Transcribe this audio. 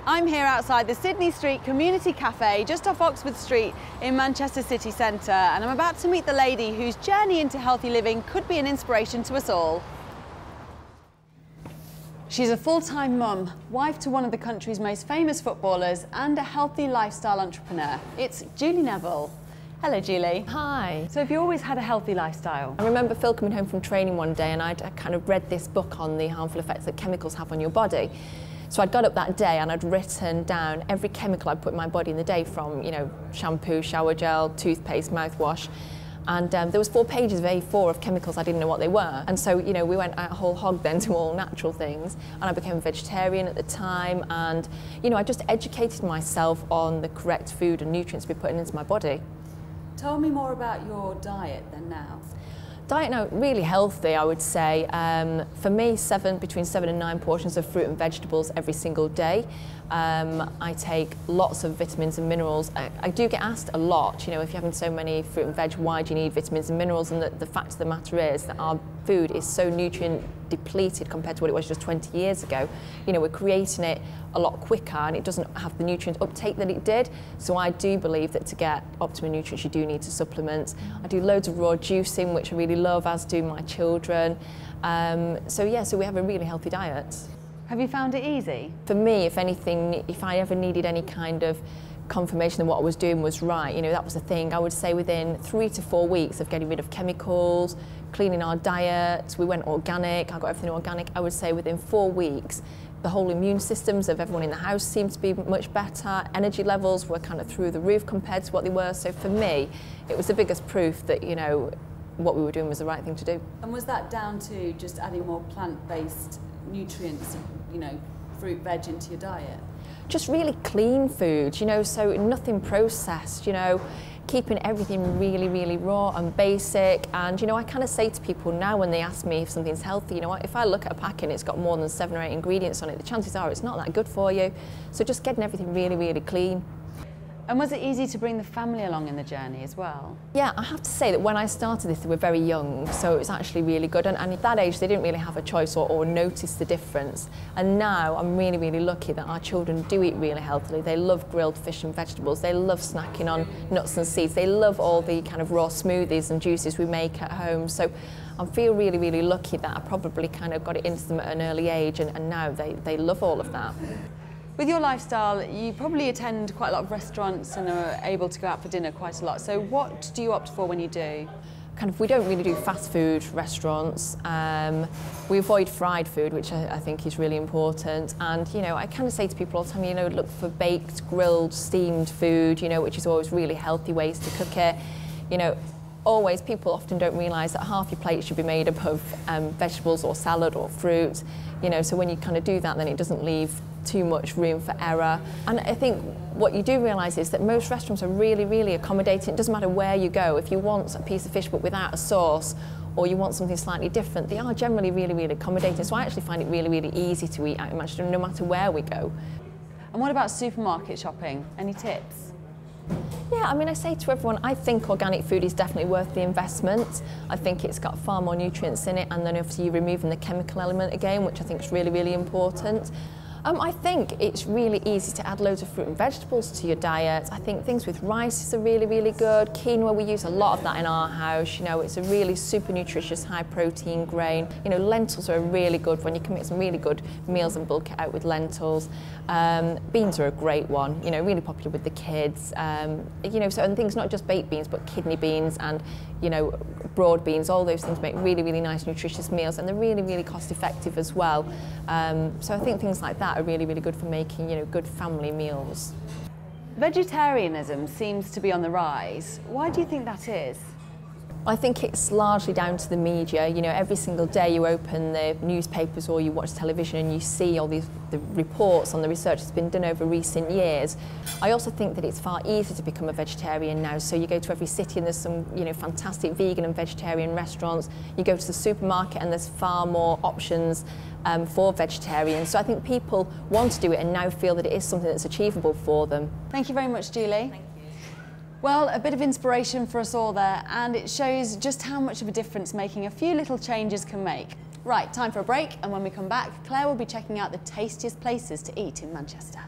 I'm here outside the Sydney Street Community Cafe just off Oxford Street in Manchester city centre, and I'm about to meet the lady whose journey into healthy living could be an inspiration to us all. She's a full-time mum, wife to one of the country's most famous footballers and a healthy lifestyle entrepreneur. It's Julie Neville. Hello, Julie. Hi. So have you always had a healthy lifestyle? I remember Phil coming home from training one day and I kind of read this book on the harmful effects that chemicals have on your body. So I'd got up that day and I'd written down every chemical I'd put in my body in the day, from, shampoo, shower gel, toothpaste, mouthwash. And there was 4 pages of A4 of chemicals I didn't know what they were. And so, we went out whole hog then to all natural things. And I became a vegetarian at the time. And, I just educated myself on the correct food and nutrients to be putting into my body. Tell me more about your diet then now. Diet now, really healthy, I would say. For me, between 7 and 9 portions of fruit and vegetables every single day. I take lots of vitamins and minerals. I do get asked a lot, if you're having so many fruit and veg, why do you need vitamins and minerals? And the fact of the matter is that our food is so nutrient depleted compared to what it was just 20 years ago. We're creating it a lot quicker and it doesn't have the nutrient uptake that it did. So I do believe that to get optimum nutrients, you do need to supplement. I do loads of raw juicing, which I really love, as do my children. So we have a really healthy diet. Have you found it easy? For me, if anything, if I ever needed any kind of confirmation that what I was doing was right, that was the thing. I would say within 3 to 4 weeks of getting rid of chemicals, cleaning our diet, we went organic, I got everything organic. I would say within 4 weeks, the whole immune systems of everyone in the house seemed to be much better. Energy levels were kind of through the roof compared to what they were. So for me, it was the biggest proof that, what we were doing was the right thing to do. And was that down to just adding more plant-based nutrients, fruit, veg into your diet? Just really clean food, so nothing processed, keeping everything really, really raw and basic. And, I kind of say to people now when they ask me if something's healthy, if I look at a pack and it's got more than 7 or 8 ingredients on it, the chances are it's not that good for you. So just getting everything really, really clean. And was it easy to bring the family along in the journey as well? Yeah, I have to say that when I started this, they were very young, so it was actually really good. And at that age, they didn't really have a choice or notice the difference. And now I'm really, really lucky that our children do eat really healthily. They love grilled fish and vegetables. They love snacking on nuts and seeds. They love all the kind of raw smoothies and juices we make at home. So I feel really, really lucky that I probably kind of got it into them at an early age, and now they love all of that. With your lifestyle, you probably attend quite a lot of restaurants and are able to go out for dinner quite a lot. So what do you opt for when you do? We don't really do fast food restaurants. We avoid fried food, which I think is really important. And, I kind of say to people all the time, look for baked, grilled, steamed food, which is always really healthy ways to cook it. Always, people often don't realise that half your plate should be made up of vegetables or salad or fruit. So when you kind of do that, then it doesn't leave too much room for error. And I think what you do realise is that most restaurants are really, really accommodating. It doesn't matter where you go. If you want a piece of fish but without a sauce, or you want something slightly different, they are generally really, really accommodating. So I actually find it really, really easy to eat out in Manchester, no matter where we go. And what about supermarket shopping? Any tips? Yeah, I say to everyone, I think organic food is definitely worth the investment. I think it's got far more nutrients in it, and then obviously you're removing the chemical element again, which I think is really, really important. I think it's really easy to add loads of fruit and vegetables to your diet. I think things with rice are really, really good. Quinoa, we use a lot of that in our house. It's a really super nutritious, high protein grain. Lentils are a really good one. You can make some really good meals and bulk it out with lentils. Beans are a great one, really popular with the kids. And things not just baked beans, but kidney beans and, broad beans, all those things make really, really nice, nutritious meals, and they're really, really cost effective as well. So I think things like that are really, really good for making, good family meals. Vegetarianism seems to be on the rise. Why do you think that is? I think it's largely down to the media. Every single day you open the newspapers or you watch television and you see all the reports on the research that's been done over recent years. I also think that it's far easier to become a vegetarian now. So you go to every city and there's some, fantastic vegan and vegetarian restaurants. You go to the supermarket and there's far more options for vegetarians. So I think people want to do it and now feel that it is something that's achievable for them. Thank you very much, Julie. Well, a bit of inspiration for us all there, and it shows just how much of a difference making a few little changes can make. Right, time for a break, and when we come back, Claire will be checking out the tastiest places to eat in Manchester.